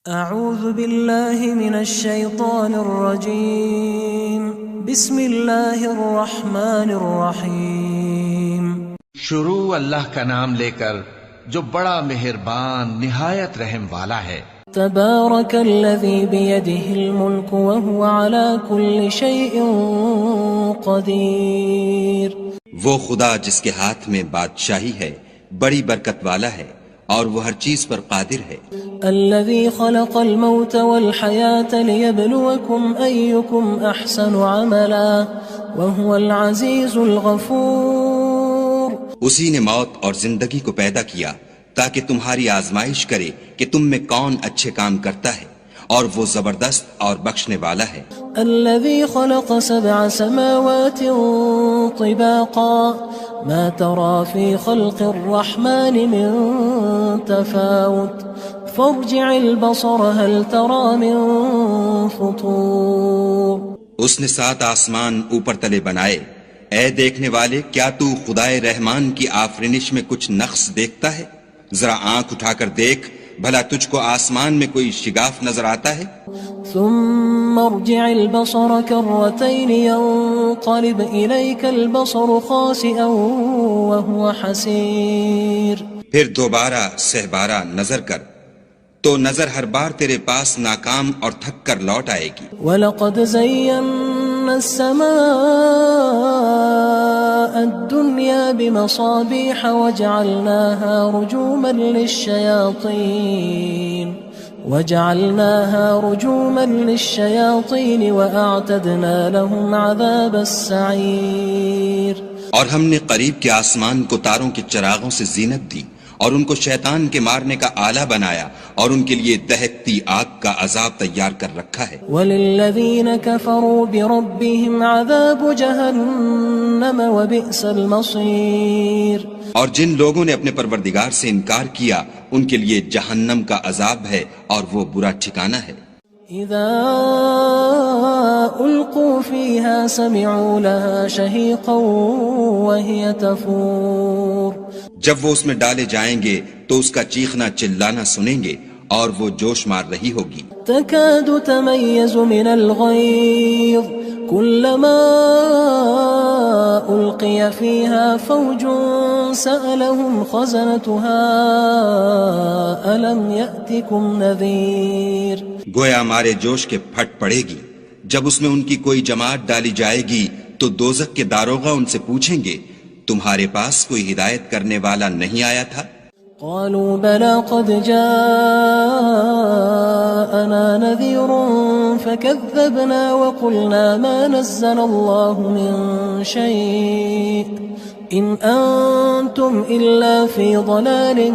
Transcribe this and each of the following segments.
اعوذ باللہ من الشیطان الرجیم بسم اللہ الرحمن الرحیم۔ شروع اللہ کا نام لے کر جو بڑا مہربان نہایت رحم والا ہے۔ تبارک الذی بیدہ الملک وہو علی کل شیء قدیر۔ وہ خدا جس کے ہاتھ میں بادشاہی ہے بڑی برکت والا ہے اور وہ ہر چیز پر قادر ہے۔ الذي خلق الموت والحياة ليبلوكم أيكم أحسن عملا وهو العزيز الغفور۔ اسی نے موت اور زندگی کو پیدا کیا تاکہ تمہاری آزمائش کرے کہ تم میں کون اچھے کام کرتا ہے، اور وہ زبردست اور بخشنے والا ہے۔ الذي خلق 7 سماوات طباقا ما ترى في خلق الرحمن من تفاوت فارجع البصر هل ترى من فطور۔ اس نے 7 آسمان اوپر تلے بنائے، اے دیکھنے والے کیا تو خدائے رحمان کی آفرینش میں کچھ نقص دیکھتا ہے؟ ذرا آنکھ اٹھا کر دیکھ، بھلا تجھ کو آسمان میں کوئی شگاف نظر آتا ہے؟ ثم ارجع البصر كرتين ينقلب إليك البصر خاسئا وهو حسير۔ پھر دوبارہ سہبارہ نظر کر تو نظر ہر بار تیرے پاس ناکام اور تھک کر لوٹ آئے گی۔ وَلَقَدْ زَيَّنَّا السَّمَاءَ الدُّنْيَا بِمَصَابِيحَ وَجَعَلْنَاهَا رُجُومًا لِلشَّيَاطِينِ وَأَعْتَدْنَا لَهُمْ عَذَابَ السَّعِيرِ۔ اور ہم نے قریب کے آسمان کو تاروں کے چراغوں سے زینت دی اور ان کو شیطان کے مارنے کا آلہ بنایا، اور ان کے لیے دہکتی آگ کا عذاب تیار کر رکھا ہے۔ وَلِلَّذِينَ كَفَرُوا بِرَبِّهِمْ عَذَابُ جَهَنَّمَ وَبِئْسَ الْمَصِيرُ۔ اور جن لوگوں نے اپنے پروردگار سے انکار کیا ان کے لیے جہنم کا عذاب ہے اور وہ برا ٹھکانہ ہے۔ اذا القوا فيها سمعوا لها شهيقا وهي تفور۔ جب وہ اس میں ڈالے جائیں گے تو اس کا چیخنا چلانا سنیں گے اور وہ جوش مار رہی ہوگی۔ تكاد تميز من الغيظ كلما ألقي فيها فوج سألهم خزنتها ألم يأتكم نذير۔ گویا مارے جوش کے پھٹ پڑے گی۔ جب اس میں ان کی کوئی جماعت ڈالی جائے گی تو دوزخ کے داروغہ ان سے پوچھیں گے تمہارے پاس کوئی ہدایت کرنے والا نہیں آیا تھا؟ قالوا بلى قد جاءنا نذير فكذبنا وقلنا ما نزل الله من شيء إن أنتم إلا في ضلال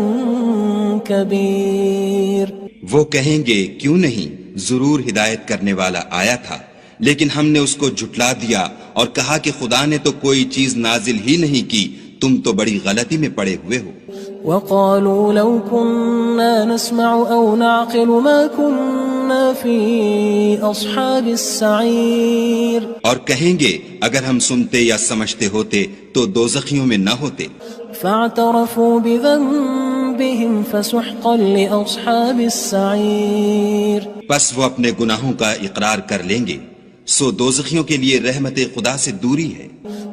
كبير۔ وہ کہیں گے کیوں نہیں، ضرور ہدایت کرنے والا آیا تھا، لیکن ہم نے اس کو جھٹلا دیا اور کہا کہ خدا نے تو کوئی چیز نازل ہی نہیں کی، تم تو بڑی غلطی میں پڑے ہوئے ہو۔ وقالوا لو كنا نسمع أو نعقل ما كنا في أصحاب السعير۔ اور کہیں گے اگر ہم سنتے یا سمجھتے ہوتے تو دوزخیوں میں نہ ہوتے۔ فاعترفوا بذنبهم فسحقا لأصحاب السعير۔ بس وہ اپنے گناہوں کا اقرار کر لیں گے، سو دوزخیوں کے لیے رحمت خدا سے دوری ہے۔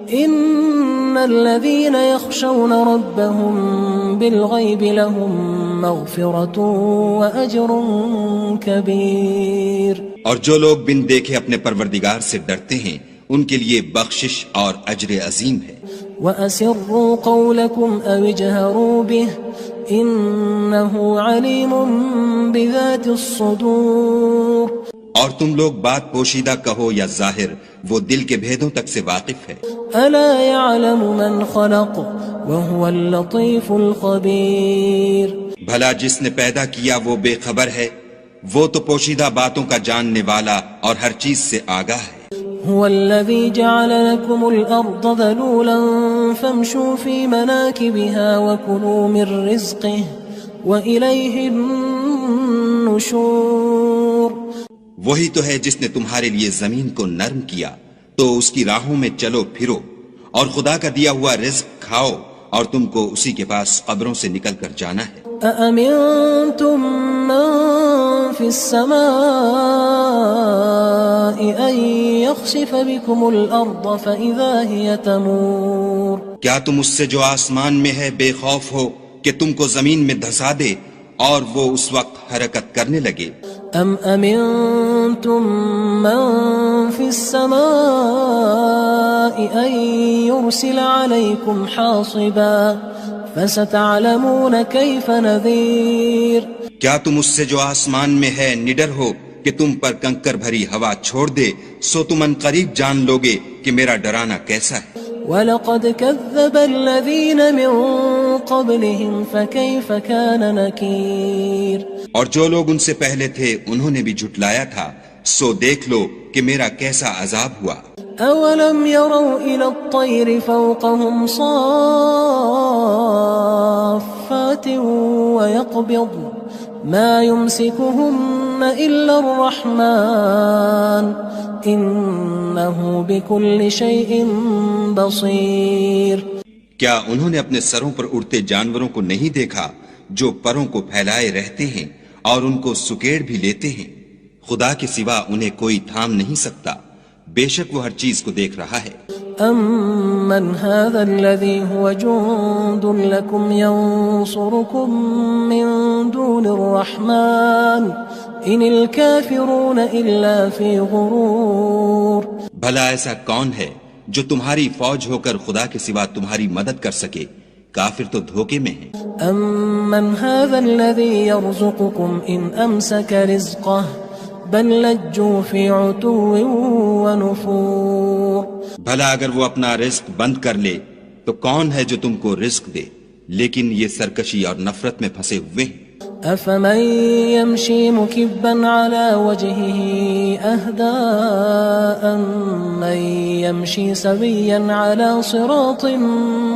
ان الذين يخشون ربهم بالغيب لهم مغفرة واجر كبير۔ اور جو لوگ بن دیکھے اپنے پروردگار سے ڈرتے ہیں ان کے لیے بخشش اور اجر عظیم ہے۔ وَأَسِرُّوا قَوْلَكُمْ أَوِ اجْهَرُوا بِهِ إِنَّهُ عَلِيمٌ بِذَاتِ الصُّدُورِ۔ اور تم لوگ بات پوشیدہ کہو یا ظاہر، وہ دل کے بھیدوں تک سے واقف ہے۔ أَلَا يَعْلَمُ مَنْ خَلَقَ وَهُوَ اللَّطِيفُ الْخَبِيرُ۔ بھلا جس نے پیدا کیا وہ بے خبر ہے، وہ تو پوشیدہ باتوں کا جاننے والا اور ہر چیز سے آگاہ ہے۔ هو الذي جعل لكم الأرض ذلولا فامشوا في مناكبها وكلوا من رزقه وإليه النشور۔ وہی تو ہے جس نے تمہارے لیے زمین کو نرم کیا تو اس کی راہوں میں چلو پھرو، اور خدا کا دیا ہوا رزق کھاؤ، اور تم کو اسی کے پاس قبروں سے نکل کر جانا ہے۔ أأمنتم من في السماء أن يخسف بكم الأرض فإذا هي تمور کیا تم اس سے جو آسمان میں ہے بے خوف ہو کہ تم کو زمین میں دھسا دے اور وہ اس وقت حرکت کرنے لگے؟ أم أمنتم من في السماء أن يرسل عليكم حاصبا فستعلمون كيف نذير کیا تم اس سے جو آسمان میں ہے نڈر ہو کہ تم پر کنکر بھری ہوا چھوڑ دے، سو تم ان قریب جان لوگے کہ میرا ڈرانا کیسا ہے۔ وَلَقَدْ كَذَّبَ الَّذِينَ مِن قَبْلِهِمْ فَكَيْفَ كَانَ نَكِيرٌ اور جو لوگ ان سے پہلے تھے انہوں نے بھی جھٹلایا تھا، سو دیکھ لو کہ میرا کیسا عذاب ہوا۔ أَوَلَمْ يَرَوْا إِلَى الطَّيْرِ فَوْقَهُمْ صَافَّاتٍ وَيَقْبِضْنَ مَا يُمْسِكُهُنَّ إِلَّا الرَّحْمَنُ إِنَّهُ بِكُلِّ شَيْءٍ بَصِيرٌ کیا انہوں نے اپنے سروں پر اڑتے جانوروں کو نہیں دیکھا جو پروں کو پھیلائے رہتے ہیں اور ان کو سکیڑ بھی لیتے ہیں؟ خدا کے سوا انہیں کوئی تھام نہیں سکتا، بے شک وہ ہر چیز کو دیکھ رہا ہے۔ أَمَّنْ هَذَا الَّذِي هُوَ جُندٌ لَكُمْ يَنصُرُكُم مِّن دُونِ الرَّحْمَنِ إِنِ الْكَافِرُونَ إِلَّا فِي غُرُورٍ بھلا ایسا کون ہے جو تمہاری فوج ہو کر خدا کے سوا تمہاری مدد کر سکے؟ کافر تو دھوکے میں ہیں۔ أَمَّنْ هَذَا الَّذِي يَرْزُقُكُمْ إِنْ أَمْسَكَ رِزْقَهُ بَلْ لَجُّوا فِي عُتُوٍّ وَنُفُورٍ بھلا اگر وہ اپنا رزق بند کر لے تو کون ہے جو تم کو رزق دے؟ لیکن یہ سرکشی اور نفرت میں پھنسے ہوئے ہیں۔ أَفَمَن يَمْشِي مُكِبًّا عَلَى وَجْهِهِ أَهْدَىٰ أَمَّن يَمْشِي سَوِيًّا عَلَى صِرَاطٍ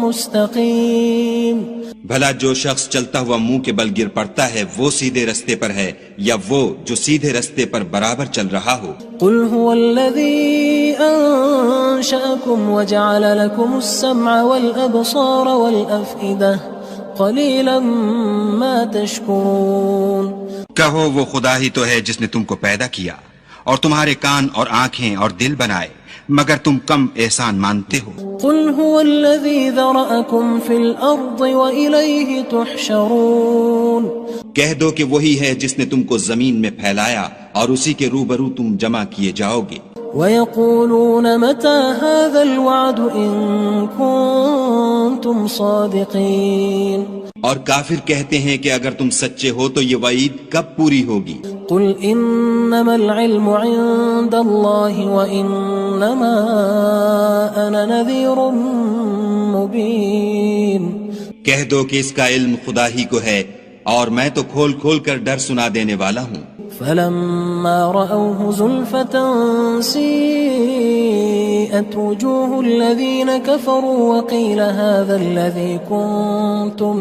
مُّسْتَقِيمٍ بھلا جو شخص چلتا ہوا منہ کے بل گر پڑتا ہے وہ سیدھے رستے پر ہے یا وہ جو سیدھے رستے پر برابر چل رہا ہو؟ قُلْ هُوَ الَّذِي أَنشَأَكُمْ وَجَعَلَ لَكُمُ السَّمْعَ وَالْأَبْصَارَ وَالْأَفْئِدَةَ قَلِيلًا مَا تَشْكُرُونَ کہو وہ خدا ہی تو ہے جس نے تم کو پیدا کیا اور تمہارے کان اور آنکھیں اور دل بنائے، مگر تم کم احسان مانتے ہو۔ قُلْ هُوَ الَّذِي ذَرَأَكُمْ فِي الْأَرْضِ وَإِلَيْهِ تُحْشَرُونَ کہہ دو کہ وہی ہے جس نے تم کو زمین میں پھیلایا اور اسی کے روبرو تم جمع کیے جاؤ گے۔ وَيَقُولُونَ مَتَى هَذَا الْوَعْدُ إِن كُنتُمْ صَادِقِينَ اور کافر کہتے ہیں کہ اگر تم سچے ہو تو یہ وعید کب پوری ہوگی؟ قُلْ إِنَّمَا الْعِلْمُ عِندَ اللَّهِ وَإِنَّمَا أَنَا نَذِيرٌ مُبِينٌ کہہ دو کہ اس کا علم خدا ہی کو ہے اور میں تو کھول کھول کر ڈر سنا دینے والا ہوں۔ فَلَمَّا رَأَوْهُ زُلْفَةً سِيئَتْ وُجُوهُ الَّذِينَ كَفَرُوا وَقِيلَ هَذَا الَّذِي كُنتُم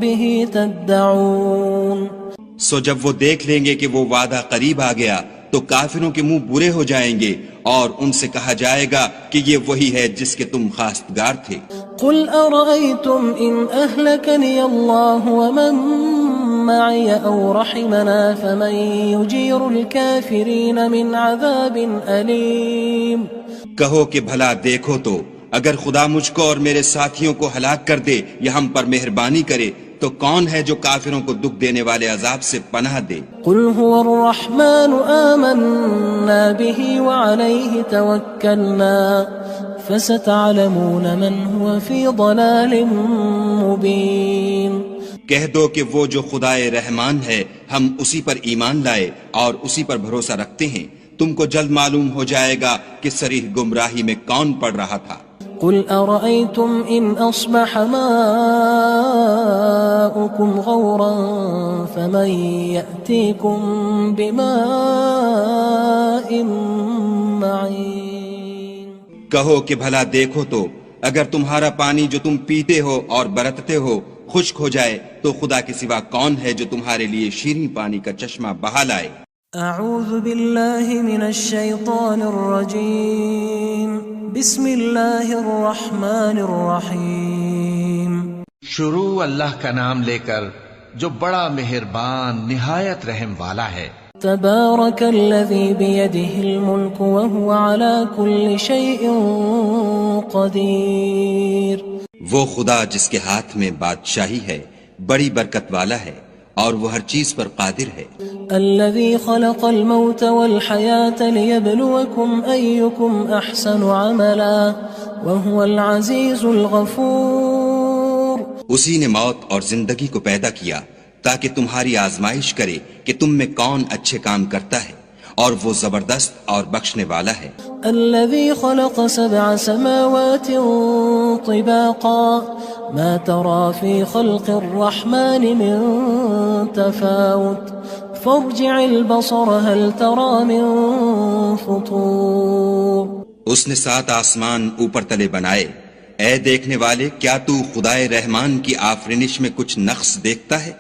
بِهِ تَدَّعُونَ سو جب وہ دیکھ لیں گے کہ وہ وعدہ قریب آ گیا تو کافروں کے منہ برے ہو جائیں گے اور ان سے کہا جائے گا کہ یہ وہی ہے جس کے تم خواستگار تھے۔ قُلْ أَرَأَيْتُمْ إِنْ أَهْلَكَنِيَ اللَّهُ وَمَن مَّعِيَ أَوْ رَحِمَنَا فَمَن يُجِيرُ الْكَافِرِينَ مِنْ عَذَابٍ أَلِيمٍ کہو کہ بھلا دیکھو تو اگر خدا مجھ کو اور میرے ساتھیوں کو ہلاک کر دے یا ہم پر مہربانی کرے تو کون ہے جو کافروں کو دکھ دینے والے عذاب سے پناہ دے؟ قُلْ هُوَ الرَّحْمَنُ آمَنَّا بِهِ وَعَلَيْهِ تَوَكَّلْنَا فَسَتَعْلَمُونَ مَنْ هُوَ فِي ضَلَالٍ مُبِينٍ کہہ دو کہ وہ جو خدائے رحمان ہے ہم اسی پر ایمان لائے اور اسی پر بھروسہ رکھتے ہیں، تم کو جلد معلوم ہو جائے گا کہ صریح گمراہی میں کون پڑ رہا تھا۔ قُلْ أَرَأَيْتُمْ إِنْ أَصْبَحَ مَاؤُكُمْ غَوْرًا فَمَنْ يَأْتِيكُمْ بِمَاءٍ مَّعِينٍ کہو کہ بھلا دیکھو تو اگر تمہارا پانی جو تم پیتے ہو اور برتتے ہو خشک ہو جائے تو خدا کے سوا کون ہے جو تمہارے لیے شیریں پانی کا چشمہ بہا لائے؟ اعوذ باللہ من الشیطان الرجیم بسم اللہ الرحمن الرحیم شروع اللہ کا نام لے کر جو بڑا مہربان نہایت رحم والا ہے۔ تبارك الذي بيده الملك وهو على كل شيء قدير۔ وہ خدا جس کے ہاتھ میں بادشاہی ہے بڑی برکت والا ہے اور وہ ہر چیز پر قادر ہے۔ الذي خلق الموت والحياة ليبلوكم أيكم أحسن عملا وهو العزيز الغفور۔ اسی نے موت اور زندگی کو پیدا کیا تاکہ تمہاری آزمائش کرے کہ تم میں کون اچھے کام کرتا ہے، اور وہ زبردست اور بخشنے والا ہے۔ الذي خلق 7 سماوات طباقا ما ترى في خلق الرحمن من تفاوت فارجع البصر هل ترى من فطور۔ اس نے 7 آسمان اوپر تلے بنائے، اے دیکھنے والے کیا تو خدائے رحمان کی آفرینش میں کچھ نقص دیکھتا ہے؟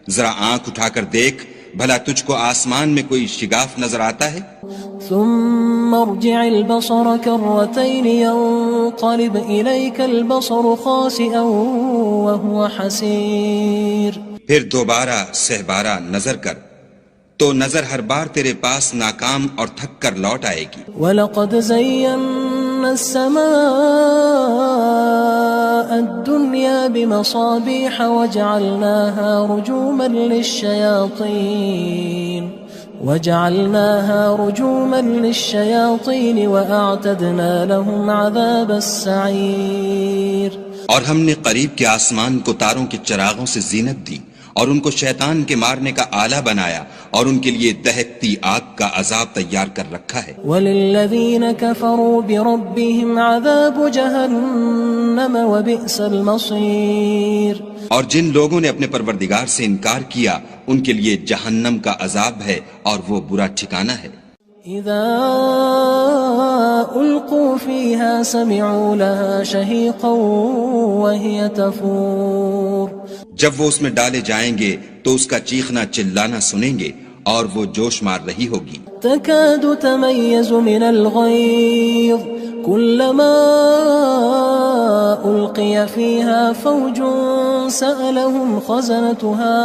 ذرا آنکھ اٹھا کر دیکھ، بھلا تجھ کو آسمان میں کوئی شگاف نظر آتا ہے؟ ثم ارجع البصر كرتين ينقلب إليك البصر خاسئا وهو حسير۔ پھر دوبارہ سہبارہ نظر کر تو نظر ہر بار تیرے پاس ناکام اور تھک کر لوٹ آئے گی۔ وَلَقَدْ زَيَّنَّا السَّمَاءَ الدُّنْيَا بِمَصَابِيحَ وَجَعَلْنَاهَا رُجُومًا لِلشَّيَاطِينِ وَأَعْتَدْنَا لَهُمْ عَذَابَ السَّعِيرِ۔ اور ہم نے قریب کے آسمان کو تاروں کے چراغوں سے زینت دی اور ان کو شیطان کے مارنے کا آلہ بنایا، اور ان کے لیے دہکتی آگ کا عذاب تیار کر رکھا ہے۔ وَلِلَّذِينَ كَفَرُوا بِرَبِّهِمْ عَذَابُ جَهَنَّمَ وَبِئْسَ الْمَصِيرُ۔ اور جن لوگوں نے اپنے پروردگار سے انکار کیا ان کے لیے جہنم کا عذاب ہے اور وہ برا ٹھکانہ ہے۔ اذا القوا فيها سمعوا لها شهيقا وهي تفور۔ جب وہ اس میں ڈالے جائیں گے تو اس کا چیخنا چلانا سنیں گے اور وہ جوش مار رہی ہوگی۔ تكاد تميز من الغيظ كلما ألقي فيها فوج سألهم خزنتها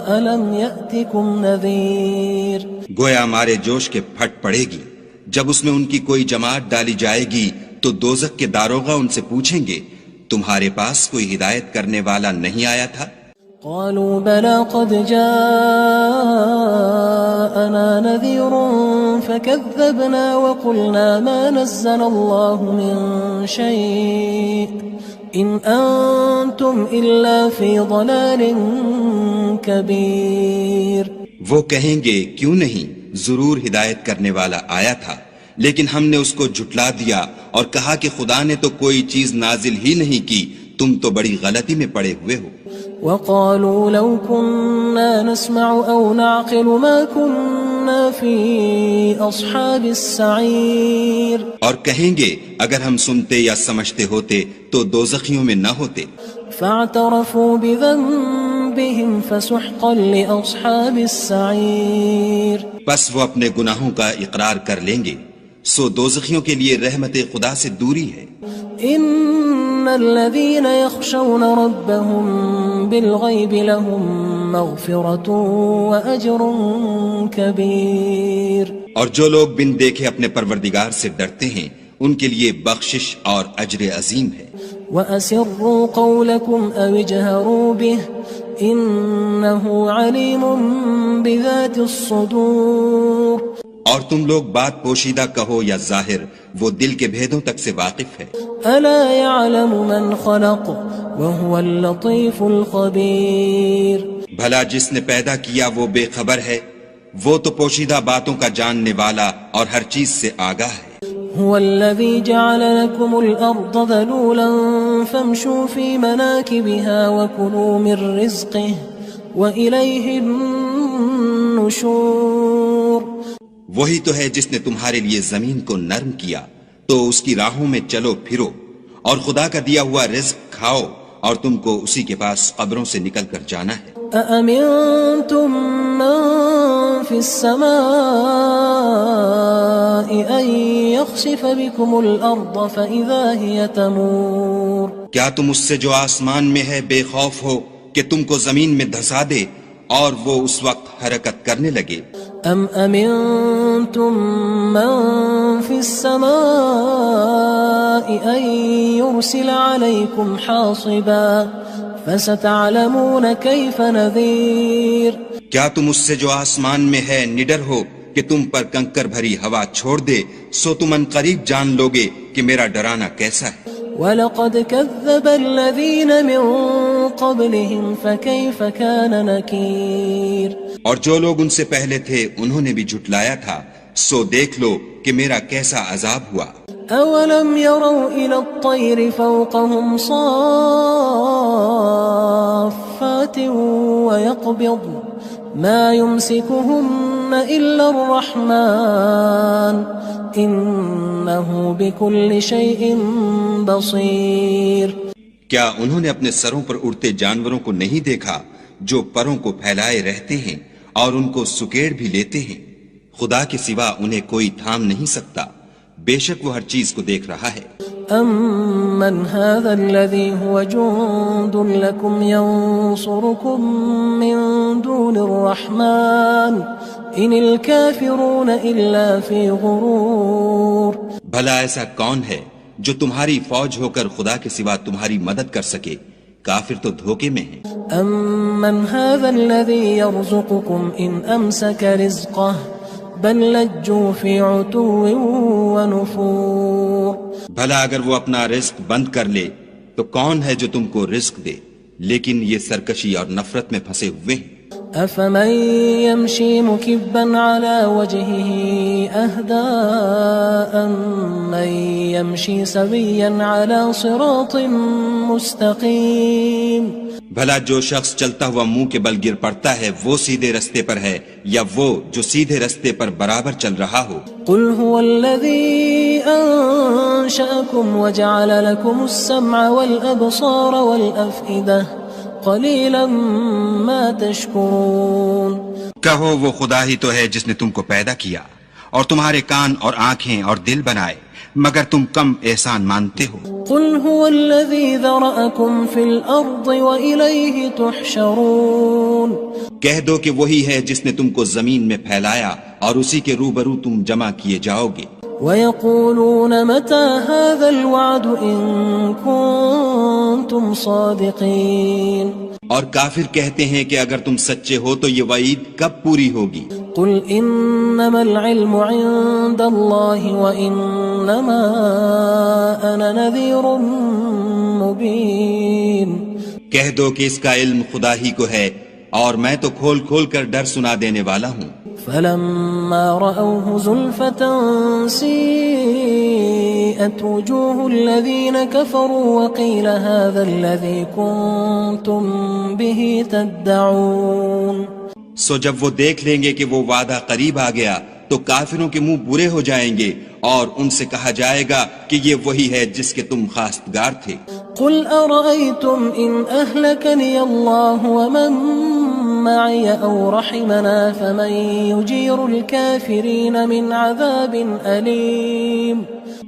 ألم يأتكم نذير۔ گویا مارے جوش کے پھٹ پڑے گی جب اس میں ان کی کوئی جماعت ڈالی جائے گی تو دوزخ کے داروغہ ان سے پوچھیں گے تمہارے پاس کوئی ہدایت کرنے والا نہیں آیا تھا؟ قالوا بلى قد جاءنا نذير فكذبنا وقلنا ما نزل الله من شيء إن أنتم إلا في ضلال كبير۔ وہ کہیں گے کیوں نہیں، ضرور ہدایت کرنے والا آیا تھا، لیکن ہم نے اس کو جھٹلا دیا اور کہا کہ خدا نے تو کوئی چیز نازل ہی نہیں کی، تم تو بڑی غلطی میں پڑے ہوئے ہو۔ وقالوا لو كنا نسمع أو نعقل ما كنا في أصحاب السعير۔ اور کہیں گے اگر ہم سنتے یا سمجھتے ہوتے تو دوزخیوں میں نہ ہوتے۔ فاعترفوا بذنبهم فسحقا لأصحاب السعير۔ بس وہ اپنے گناہوں کا اقرار کر لیں گے، سو دوزخیوں کے لیے رحمت خدا سے دوری ہے۔ ان الذين يخشون ربهم بالغيب لهم مغفرة واجر كبير۔ اور جو لوگ بن دیکھے اپنے پروردگار سے ڈرتے ہیں ان کے لیے بخشش اور اجر عظیم ہے۔ واسروا قولكم او اجهروا به انه عليم بذات الصدور۔ اور تم لوگ بات پوشیدہ کہو یا ظاہر، وہ دل کے بھیدوں تک سے واقف ہے۔ الا يعلم من خلق وهو اللطيف الخبير۔ بھلا جس نے پیدا کیا وہ بے خبر ہے، وہ تو پوشیدہ باتوں کا جاننے والا اور ہر چیز سے آگاہ ہے۔ هو الذي جعل لكم الأرض ذلولا فامشوا في مناكبها وكلوا من رزقه وإليه النشور۔ وہی تو ہے جس نے تمہارے لیے زمین کو نرم کیا تو اس کی راہوں میں چلو پھرو اور خدا کا دیا ہوا رزق کھاؤ اور تم کو اسی کے پاس قبروں سے نکل کر جانا ہے۔ أأمنتم من في السماء أن يخسف بكم الأرض فإذا هي تمور۔ کیا تم اس سے جو آسمان میں ہے بے خوف ہو کہ تم کو زمین میں دھسا دے اور وہ اس وقت حرکت کرنے لگے؟ ام امنتم من في السماء ان يرسل عليكم حاصبا فستعلمون كيف نذير. کیا تم اس سے جو آسمان میں ہے نڈر ہو کہ تم پر کنکر بھری ہوا چھوڑ دے؟ سو تم ان قریب جان لوگے کہ میرا ڈرانا کیسا ہے. وَلَقَدْ كَذَّبَ الَّذِينَ مِن قَبْلِهِمْ فَكَيْفَ كَانَ نَكِيرٌ. اور جو لوگ ان سے پہلے تھے انہوں نے بھی جھٹلایا تھا، سو دیکھ لو کہ میرا کیسا عذاب ہوا. أَوَلَمْ يَرَوْا إِلَى الطَّيْرِ فَوْقَهُمْ صَافَّاتٍ وَيَقْبِضْنَ مَا يُمْسِكُهُنَّ إِلَّا الرَّحْمَنُ إِنَّهُ بِكُلِّ شَيْءٍ بَصِيرٌ. کیا انہوں نے اپنے سروں پر اڑتے جانوروں کو نہیں دیکھا جو پروں کو پھیلائے رہتے ہیں اور ان کو سکیڑ بھی لیتے ہیں؟ خدا کے سوا انہیں کوئی تھام نہیں سکتا، بے شک وہ ہر چیز کو دیکھ رہا ہے. أَمَّنْ هَذَا الَّذِي هُوَ جُندٌ لَكُمْ يَنصُرُكُم مِّن دُونِ الرَّحْمَنِ إِنِ الْكَافِرُونَ إِلَّا فِي غُرُورٍ. بھلا ایسا کون ہے جو تمہاری فوج ہو کر خدا کے سوا تمہاری مدد کر سکے؟ کافر تو دھوکے میں ہیں. أَمَّنْ هَذَا الَّذِي يَرْزُقُكُمْ إِنْ أَمْسَكَ رِزْقَهُ بل لجوا في عتو ونفور. بھلا اگر وہ اپنا رزق بند کر لے تو کون ہے جو تم کو رزق دے؟ لیکن یہ سرکشی اور نفرت میں پھنسے ہوئے ہیں. أفمن يمشي مكبا على وجهه أهدى أمن يمشي سويا على صراط مستقيم. بھلا جو شخص چلتا ہوا منہ کے بل گر پڑتا ہے وہ سیدھے رستے پر ہے یا وہ جو سیدھے رستے پر برابر چل رہا ہو؟ قل هو الذي أنشأكم وجعل لكم السمع والأبصار والأفئدة قلیلا ما تشکرون. کہو وہ خدا ہی تو ہے جس نے تم کو پیدا کیا اور تمہارے کان اور آنکھیں اور دل بنائے، مگر تم کم احسان مانتے ہو. قل هو الذي ذرأكم في الأرض وإليه تحشرون. کہہ دو کہ وہی ہے جس نے تم کو زمین میں پھیلایا اور اسی کے روبرو تم جمع کیے جاؤ گے. وَيَقُولُونَ مَتَى هَذَا الْوَعْدُ إِن كُنتُمْ صَادِقِينَ. اور کافر کہتے ہیں کہ اگر تم سچے ہو تو یہ وعید کب پوری ہوگی؟ قُلْ إِنَّمَا الْعِلْمُ عِندَ اللَّهِ وَإِنَّمَا أَنَا نَذِيرٌ مُبِينٌ. کہہ دو کہ اس کا علم خدا ہی کو ہے اور میں تو کھول کھول کر ڈر سنا دینے والا ہوں. فلما رأوه زلفة سيئت وجوه الذين كفروا وقيل هذا الذي كنتم به تدعون. سو جب وہ دیکھ لیں گے کہ وہ وعدہ قریب آ گیا تو کافروں کے منہ برے ہو جائیں گے اور ان سے کہا جائے گا کہ یہ وہی ہے جس کے تم خواستگار تھے. قل أرأيتم إن أهلكني الله ومن معي أو رحمنا فمن يجير الكافرين من عذاب أليم.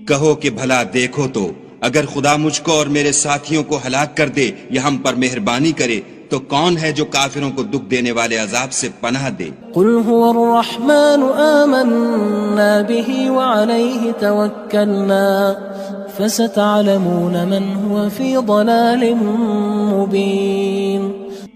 کہو کہ بھلا دیکھو تو اگر خدا مجھ کو اور میرے ساتھیوں کو ہلاک کر دے یا ہم پر مہربانی کرے تو کون ہے جو کافروں کو دکھ دینے والے عذاب سے پناہ دے؟ قل هو الرحمن آمنا به وعليه توكلنا فستعلمون من هو في ضلال مبين.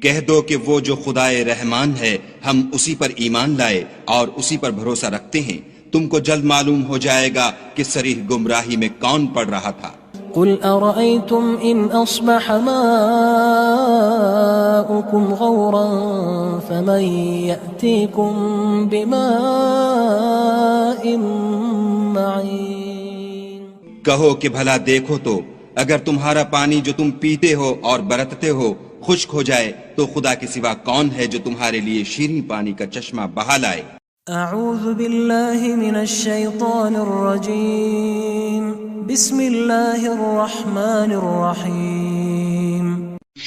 کہہ دو کہ وہ جو خدائے رحمان ہے ہم اسی پر ایمان لائے اور اسی پر بھروسہ رکھتے ہیں، تم کو جلد معلوم ہو جائے گا کہ صریح گمراہی میں کون پڑ رہا تھا. قل أرأيتم إن أصبح ماؤكم غورا فمن يأتيكم بماء معين. کہو کہ بھلا دیکھو تو اگر تمہارا پانی جو تم پیتے ہو اور برتتے ہو خشک ہو جائے تو خدا کے سوا کون ہے جو تمہارے لیے شیریں پانی کا چشمہ بہا لائے. اعوذ باللہ من الشیطان الرجیم بسم اللہ الرحمن الرحیم.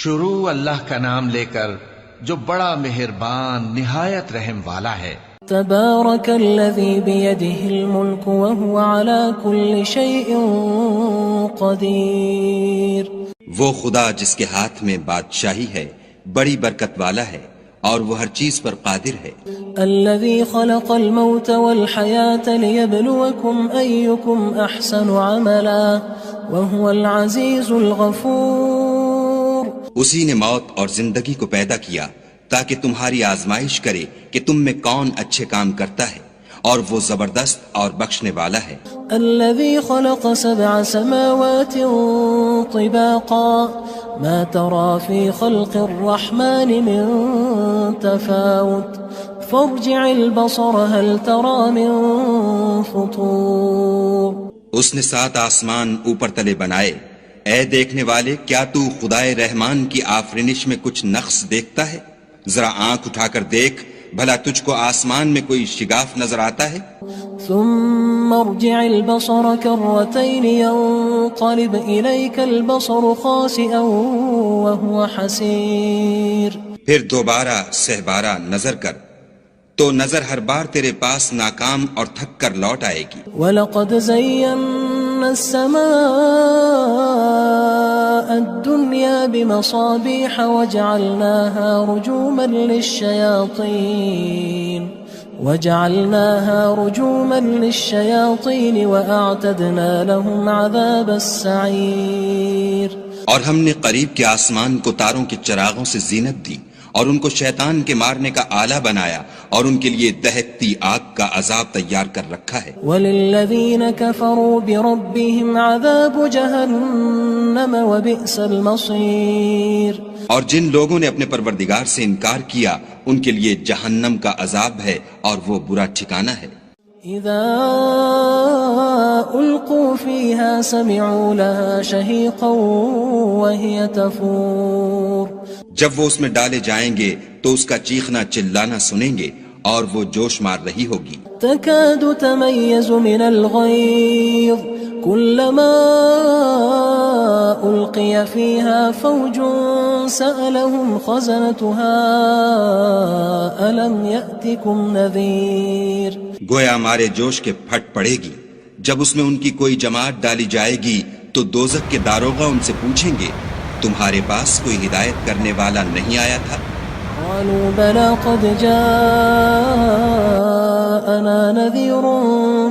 شروع اللہ کا نام لے کر جو بڑا مہربان نہایت رحم والا ہے. تبارک الذی بیدہ الملک وہو علی کل شیء قدیر. وہ خدا جس کے ہاتھ میں بادشاہی ہے بڑی برکت والا ہے اور وہ ہر چیز پر قادر ہے۔ الذي خلق الموت والحياة ليبلوكم أيكم أحسن عملا وهو العزيز الغفور۔ اسی نے موت اور زندگی کو پیدا کیا تاکہ تمہاری آزمائش کرے کہ تم میں کون اچھے کام کرتا ہے، اور وہ زبردست اور بخشنے والا ہے۔ الذي خلق 7 سماوات طباقا ما ترى في خلق الرحمن من تفاوت فارجع البصر هل ترى من فطور۔ اس نے 7 آسمان اوپر تلے بنائے، اے دیکھنے والے کیا تو خدائے رحمان کی آفرینش میں کچھ نقص دیکھتا ہے؟ ذرا آنکھ اٹھا کر دیکھ، بھلا تجھ کو آسمان میں کوئی شگاف نظر آتا ہے؟ ثم ارجع البصر كرتين ينقلب إليك البصر خاسئا وهو حسير۔ پھر دوبارہ سہبارہ نظر کر تو نظر ہر بار تیرے پاس ناکام اور تھک کر لوٹ آئے گی۔ وَلَقَدْ زَيَّنَّا السَّمَاءَ الدُّنْيَا بِمَصَابِيحَ وَجَعَلْنَاهَا رُجُومًا لِلشَّيَاطِينِ وَأَعْتَدْنَا لَهُمْ عَذَابَ السَّعِيرِ۔ اور ہم نے قریب کے آسمان کو تاروں کے چراغوں سے زینت دی اور ان کو شیطان کے مارنے کا آلہ بنایا اور ان کے لیے دہکتی آگ کا عذاب تیار کر رکھا ہے۔ وَلِلَّذِينَ كَفَرُوا بِرَبِّهِمْ عَذَابُ جَهَنَّمَ وَبِئْسَ الْمَصِيرُ۔ اور جن لوگوں نے اپنے پروردگار سے انکار کیا ان کے لیے جہنم کا عذاب ہے اور وہ برا ٹھکانہ ہے۔ اذا القوا فيها سمعوا لها شهيقا وهي تفور۔ جب وہ اس میں ڈالے جائیں گے تو اس کا چیخنا چلانا سنیں گے اور وہ جوش مار رہی ہوگی۔ تكاد تميز من الغيظ كلما ألقي فيها فوج سألهم خزنتها ألم يأتكم نذير۔ گویا مارے جوش کے پھٹ پڑے گی جب اس میں ان کی کوئی جماعت ڈالی جائے گی تو دوزخ کے داروغہ ان سے پوچھیں گے تمہارے پاس کوئی ہدایت کرنے والا نہیں آیا تھا؟ قالوا بلى قد جاءنا نذير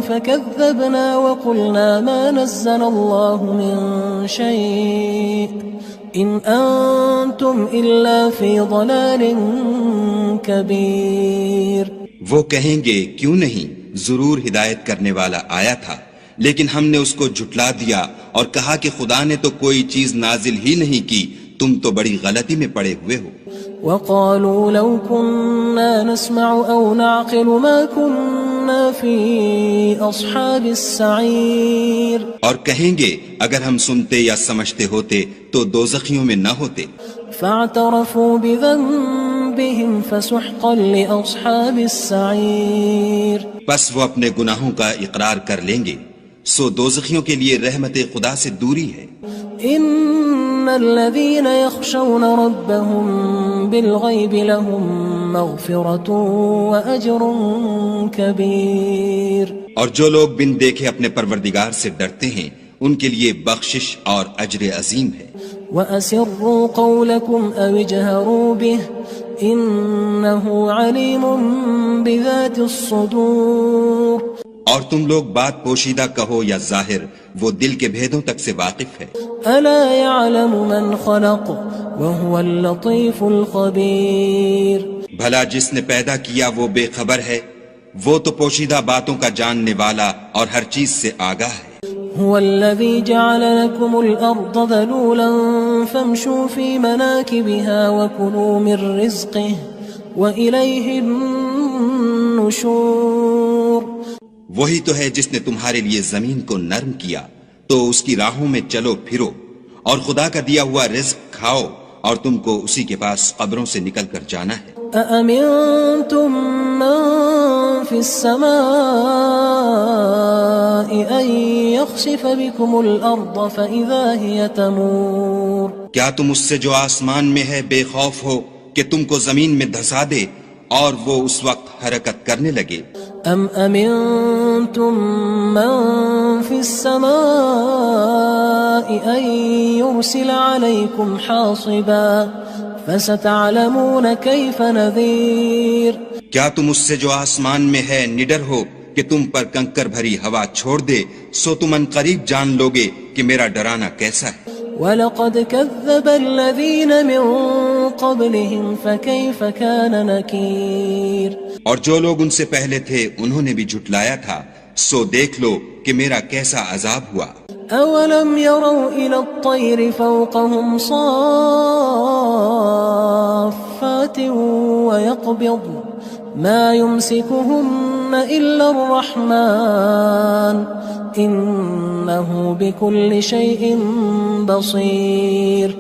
فكذبنا وقلنا ما نزل الله من شيء إن أنتم إلا في ضلال كبير۔ وہ کہیں گے کیوں نہیں، ضرور ہدایت کرنے والا آیا تھا، لیکن ہم نے اس کو جھٹلا دیا اور کہا کہ خدا نے تو کوئی چیز نازل ہی نہیں کی، تم تو بڑی غلطی میں پڑے ہوئے ہو۔ وقالوا لو كنا نسمع أو نعقل ما كنا في أصحاب السعير۔ اور کہیں گے اگر ہم سنتے یا سمجھتے ہوتے تو دوزخیوں میں نہ ہوتے۔ فاعترفوا بذنبهم فسحقا لأصحاب السعير۔ پس وہ اپنے گناہوں کا اقرار کر لیں گے، سو دوزخیوں کے لیے رحمت خدا سے دوری ہے۔ ان الذين يخشون ربهم بالغيب لهم مغفرة واجر كبير۔ اور جو لوگ بن دیکھے اپنے پروردگار سے ڈرتے ہیں ان کے لیے بخشش اور اجر عظیم ہے۔ وَأَسِرُّوا قَوْلَكُمْ أَوِ اجْهَرُوا بِهِ إِنَّهُ عَلِيمٌ بِذَاتِ الصُّدُورِ۔ اور تم لوگ بات پوشیدہ کہو یا ظاہر، وہ دل کے بھیدوں تک سے واقف ہے۔ أَلَا يَعْلَمُ مَنْ خَلَقَ وَهُوَ اللَّطِيفُ الْخَبِيرُ۔ بھلا جس نے پیدا کیا وہ بے خبر ہے، وہ تو پوشیدہ باتوں کا جاننے والا اور ہر چیز سے آگاہ ہے۔ هو الذي جعل لكم الأرض ذلولا فامشوا في مناكبها وكلوا من رزقه وإليه النشور۔ وہی تو ہے جس نے تمہارے لیے زمین کو نرم کیا تو اس کی راہوں میں چلو پھرو اور خدا کا دیا ہوا رزق کھاؤ اور تم کو اسی کے پاس قبروں سے نکل کر جانا ہے۔ أأمنتم من في السماء أن يخسف بكم الأرض فإذا هي تمور۔ کیا تم اس سے جو آسمان میں ہے بے خوف ہو کہ تم کو زمین میں دھسا دے اور وہ اس وقت حرکت کرنے لگے؟ ام امنتم من في السماء ان يرسل عليكم حاصبا فستعلمون كيف نذير کیا تم اس سے جو آسمان میں ہے نڈر ہو کہ تم پر کنکر بھری ہوا چھوڑ دے، سو تم ان قریب جان لوگے کہ میرا ڈرانا کیسا ہے۔ وَلَقَدْ كَذَّبَ الَّذِينَ مِن قَبْلِهِمْ فَكَيْفَ كَانَ نَكِيرٌ اور جو لوگ ان سے پہلے تھے انہوں نے بھی جھٹلایا تھا، سو دیکھ لو کہ میرا کیسا عذاب ہوا۔ أَوَلَمْ يَرَوْا إِلَى الطَّيْرِ فَوْقَهُمْ صَافَّاتٍ وَيَقْبِضْنَ مَا يُمْسِكُهُنَّ إِلَّا الرَّحْمَنُ إِنَّهُ بِكُلِّ شَيْءٍ بَصِيرٌ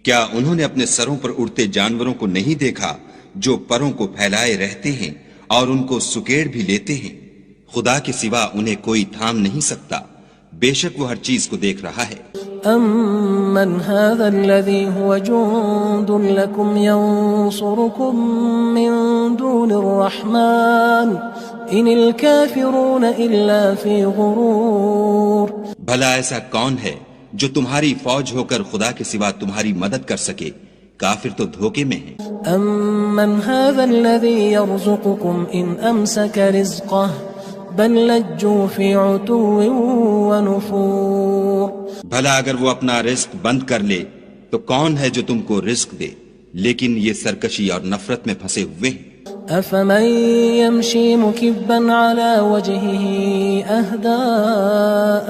کیا انہوں نے اپنے سروں پر اڑتے جانوروں کو نہیں دیکھا جو پروں کو پھیلائے رہتے ہیں اور ان کو سکیڑ بھی لیتے ہیں؟ خدا کے سوا انہیں کوئی تھام نہیں سکتا، بے شک وہ ہر چیز کو دیکھ رہا ہے۔ أَمَّنْ هَذَا الَّذِي هُوَ جُندٌ لَكُمْ يَنصُرُكُم مِّن دُونِ الرَّحْمَنِ إِنِ الْكَافِرُونَ إِلَّا فِي غُرُورٍ بھلا ایسا کون ہے جو تمہاری فوج ہو کر خدا کے سوا تمہاری مدد کر سکے؟ کافر تو دھوکے میں ہیں۔ أَمَّنْ هَذَا الَّذِي يَرْزُقُكُمْ إِنْ أَمْسَكَ رِزْقَهُ بَلْ لَجُّوا فِي عُتُوٍّ وَنُفُورٍ بھلا اگر وہ اپنا رزق بند کر لے تو کون ہے جو تم کو رزق دے، لیکن یہ سرکشی اور نفرت میں پھنسے ہوئے ہیں۔ أَفَمَن يَمْشِي مُكِبًّا عَلَى وَجْهِهِ أَهْدَىٰ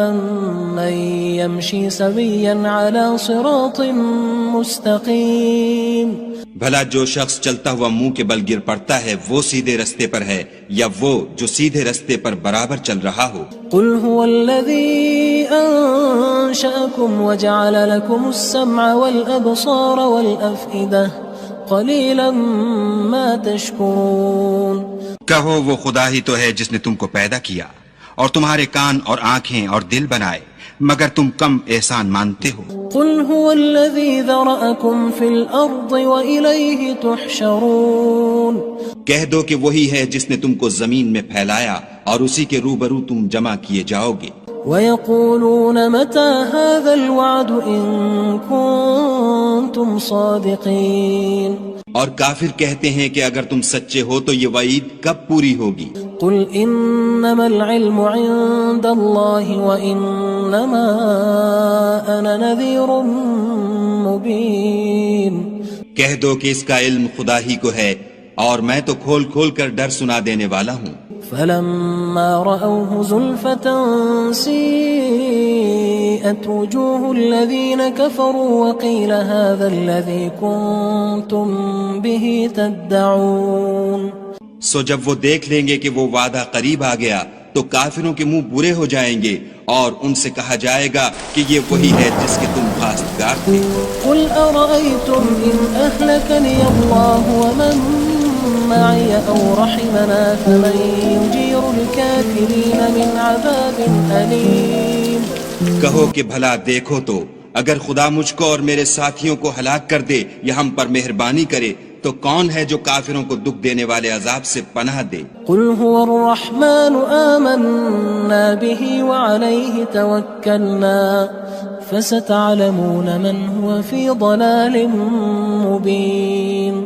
أَمَّن يَمْشِي سَوِيًّا عَلَى صِرَاطٍ مُّسْتَقِيمٍ بھلا جو شخص چلتا ہوا منہ کے بل گر پڑتا ہے وہ سیدھے رستے پر ہے یا وہ جو سیدھے رستے پر برابر چل رہا ہو؟ قُلْ هُوَ الَّذِي أَنشَأَكُمْ وَجَعَلَ لَكُمُ السَّمْعَ وَالْأَبْصَارَ وَالْأَفْئِدَةَ قَلِيلًا مَا تَشْكُرُونَ کہو وہ خدا ہی تو ہے جس نے تم کو پیدا کیا اور تمہارے کان اور آنکھیں اور دل بنائے، مگر تم کم احسان مانتے ہو۔ قُلْ هُوَ الَّذِي ذَرَأَكُمْ فِي الْأَرْضِ وَإِلَيْهِ تُحْشَرُونَ کہہ دو کہ وہی ہے جس نے تم کو زمین میں پھیلایا اور اسی کے روبرو تم جمع کیے جاؤ گے۔ وَيَقُولُونَ مَتَى هَذَا الْوَعْدُ إِن كُنتُمْ صَادِقِينَ اور کافر کہتے ہیں کہ اگر تم سچے ہو تو یہ وعید کب پوری ہوگی؟ قُلْ إِنَّمَا الْعِلْمُ عِندَ اللَّهِ وَإِنَّمَا أَنَا نَذِيرٌ مُّبِينٌ کہہ دو کہ اس کا علم خدا ہی کو ہے اور میں تو کھول کھول کر ڈر سنا دینے والا ہوں۔ فَلَمَّا رَأَوْهُ زُلْفَةً سِيئَتْ وُجُوهُ الَّذِينَ كَفَرُوا وَقِيلَ هَذَا الَّذِي كُنتُم بِهِ تَدَّعُونَ سو جب وہ دیکھ لیں گے کہ وہ وعدہ قریب آ گیا تو کافروں کے منہ برے ہو جائیں گے اور ان سے کہا جائے گا کہ یہ وہی ہے جس کے تم خواستگار تھے۔ قُلْ أَرَأَيْتُمْ إِنْ أَهْلَكَنِيَ اللَّهُ وَمَن مَّعِيَ أَوْ رَحِمَنَا فَمَن يُجِيرُ الْكَافِرِينَ مِنْ عَذَابٍ أَلِيمٍ کہو کہ بھلا دیکھو تو اگر خدا مجھ کو اور میرے ساتھیوں کو ہلاک کر دے یا ہم پر مہربانی کرے تو کون ہے جو کافروں کو دکھ دینے والے عذاب سے پناہ دے؟ قُلْ هُوَ الرَّحْمَنُ آمَنَّا بِهِ وَعَلَيْهِ تَوَكَّلْنَا فَسَتَعْلَمُونَ مَنْ هُوَ فِي ضَلَالٍ مُّبِينٍ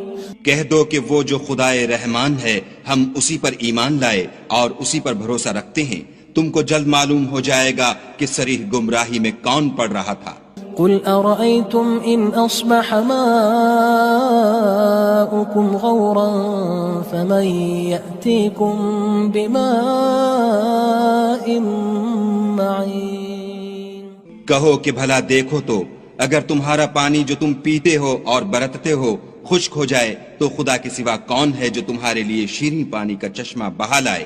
کہہ دو کہ وہ جو خدائے رحمان ہے ہم اسی پر ایمان لائے اور اسی پر بھروسہ رکھتے ہیں، تم کو جلد معلوم ہو جائے گا کہ صریح گمراہی میں کون پڑ رہا تھا۔ قُلْ أَرَأَيْتُمْ إِنْ أَصْبَحَ مَاؤُكُمْ غَوْرًا فَمَن يَأْتِيكُم بِمَاءٍ مَّعِينٍ کہو کہ بھلا دیکھو تو اگر تمہارا پانی جو تم پیتے ہو اور برتتے ہو خشک ہو جائے تو خدا کے سوا کون ہے جو تمہارے لیے شیریں پانی کا چشمہ بہا لائے؟